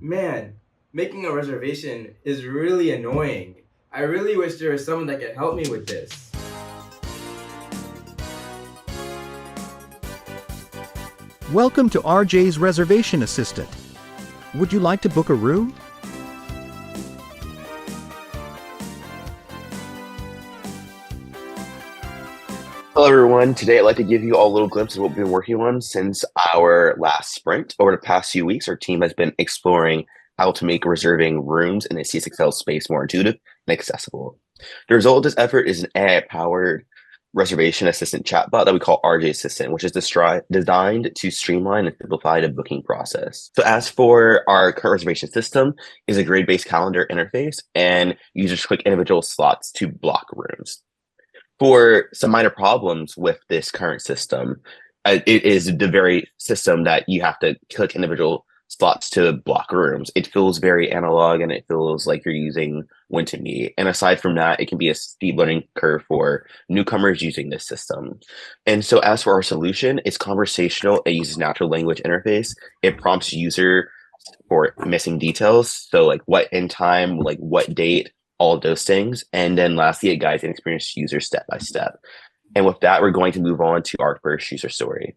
Man, making a reservation is really annoying. I really wish there was someone that could help me with this. Welcome to RJ's Reservation Assistant. Would you like to book a room? Hello, everyone. Today, I'd like to give you all a little glimpse of what we've been working on since our last sprint. Over the past few weeks, our team has been exploring how to make reserving rooms in a CSXL space more intuitive and accessible. The result of this effort is an AI-powered reservation assistant chatbot that we call RJ Assistant, which is designed to streamline and simplify the booking process. So as for our current reservation system, is a grid-based calendar interface, and users click individual slots to block rooms. For some minor problems with this current system, it is the very system that you have to click individual slots to block rooms. It feels very analog and it feels like you're using Win to Me. And aside from that, it can be a steep learning curve for newcomers using this system. And so as for our solution, it's conversational. It uses natural language interface. It prompts user for missing details. So like what in time, like what date, all of those things. And then lastly, it guides an experienced user step by step. And with that, we're going to move on to our first user story.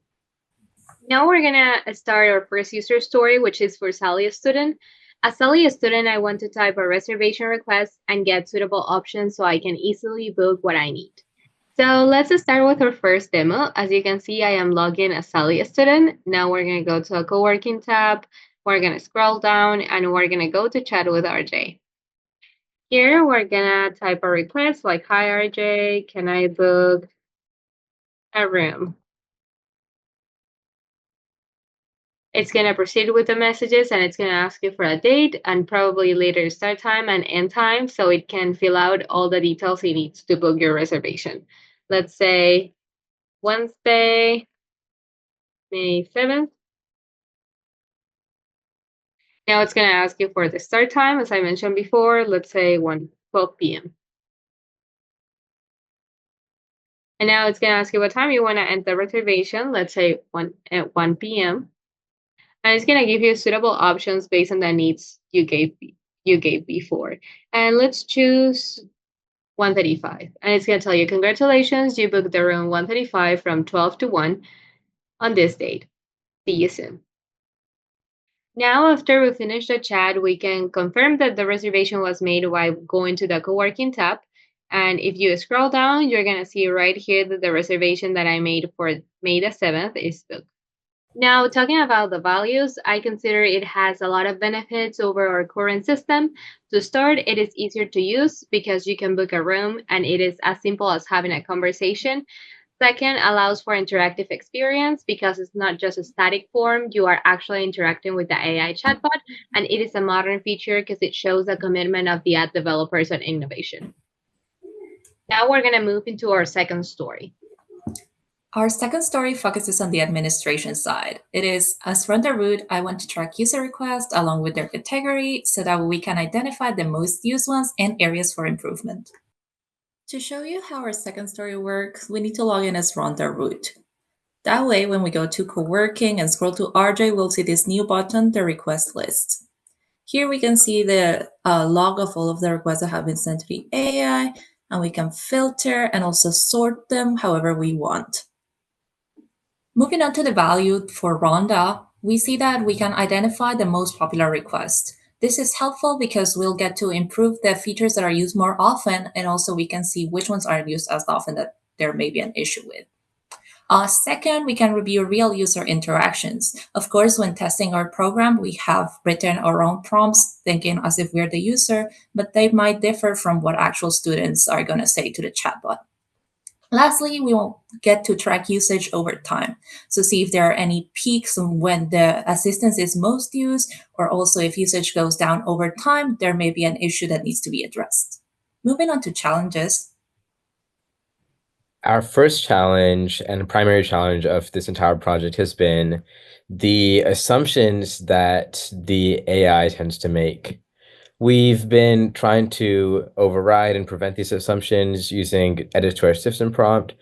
Now we're gonna start our first user story, which is for Sally, a student. As Sally, a student, I want to type a reservation request and get suitable options so I can easily book what I need. So let's start with our first demo. As you can see, I am logged in as Sally, a student. Now we're gonna go to a co-working tab. We're gonna scroll down and we're gonna go to chat with RJ. Here, we're gonna type a request like, "Hi RJ, can I book a room?" It's gonna proceed with the messages and it's gonna ask you for a date and probably later start time and end time so it can fill out all the details it needs to book your reservation. Let's say Wednesday, May 7th. Now it's gonna ask you for the start time, as I mentioned before, let's say 12 p.m. And now it's gonna ask you what time you wanna end the reservation, let's say 1 p.m. And it's gonna give you suitable options based on the needs you gave before. And let's choose 1:35. And it's gonna tell you, "Congratulations, you booked the room 1:35 from 12 to 1 on this date. See you soon." Now, after we finish the chat, we can confirm that the reservation was made by going to the co-working tab. And if you scroll down, you're gonna see right here that the reservation that I made for May the 7th is booked. Now, talking about the values, I consider it has a lot of benefits over our current system. To start, it is easier to use because you can book a room and it is as simple as having a conversation. Second, allows for interactive experience because it's not just a static form, you are actually interacting with the AI chatbot, and it is a modern feature because it shows the commitment of the app developers on innovation. Now we're going to move into our second story. Our second story focuses on the administration side. It is, as from the root, I want to track user requests along with their category so that we can identify the most used ones and areas for improvement. To show you how our second story works, we need to log in as Rhonda root. That way, when we go to co-working and scroll to RJ, we'll see this new button, the request list. Here we can see the log of all of the requests that have been sent to the AI, and we can filter and also sort them however we want. Moving on to the value for Rhonda, we see that we can identify the most popular requests. This is helpful because we'll get to improve the features that are used more often, and also we can see which ones aren't used as often that there may be an issue with. Second, we can review real user interactions. Of course, when testing our program, we have written our own prompts thinking as if we're the user, but they might differ from what actual students are going to say to the chatbot. Lastly, we will get to track usage over time. So see if there are any peaks when the assistance is most used, or also if usage goes down over time, there may be an issue that needs to be addressed. Moving on to challenges. Our first challenge and primary challenge of this entire project has been the assumptions that the AI tends to make. We've been trying to override and prevent these assumptions using edit to our system prompt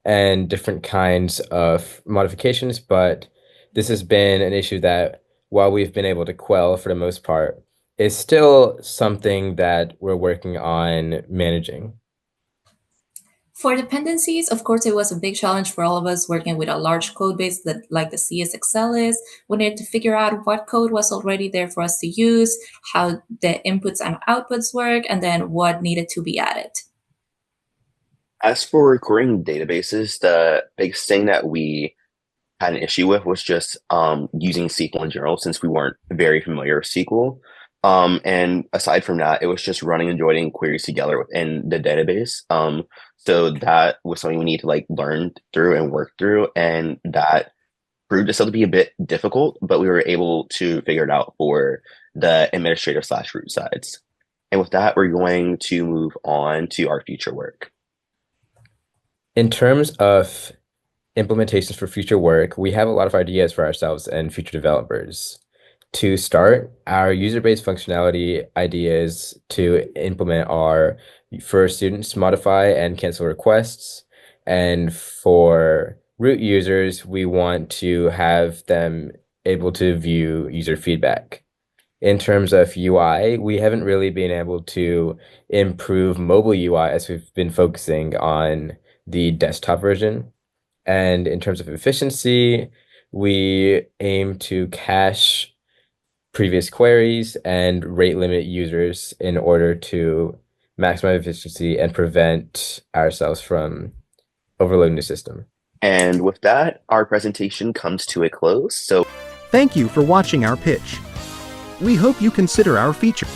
and different kinds of modifications, but this has been an issue that while we've been able to quell for the most part, is still something that we're working on managing. For dependencies, of course, it was a big challenge for all of us working with a large code base that, like the CSXL is. We needed to figure out what code was already there for us to use, how the inputs and outputs work, and then what needed to be added. As for querying databases, the biggest thing that we had an issue with was just using SQL in general, since we weren't very familiar with SQL. And aside from that, it was just running and joining queries together within the database. So that was something we need to like learn through and work through, and that proved itself to be a bit difficult, but we were able to figure it out for the administrative / root sides. And with that, we're going to move on to our future work. In terms of implementations for future work, we have a lot of ideas for ourselves and future developers. To start, our user-based functionality ideas to implement are for students to modify and cancel requests, and for root users, we want to have them able to view user feedback. In terms of UI, we haven't really been able to improve mobile UI as we've been focusing on the desktop version. And in terms of efficiency, we aim to cache previous queries and rate limit users in order to maximize efficiency and prevent ourselves from overloading the system. And with that, our presentation comes to a close. So Thank you for watching our pitch. We hope you consider our feature.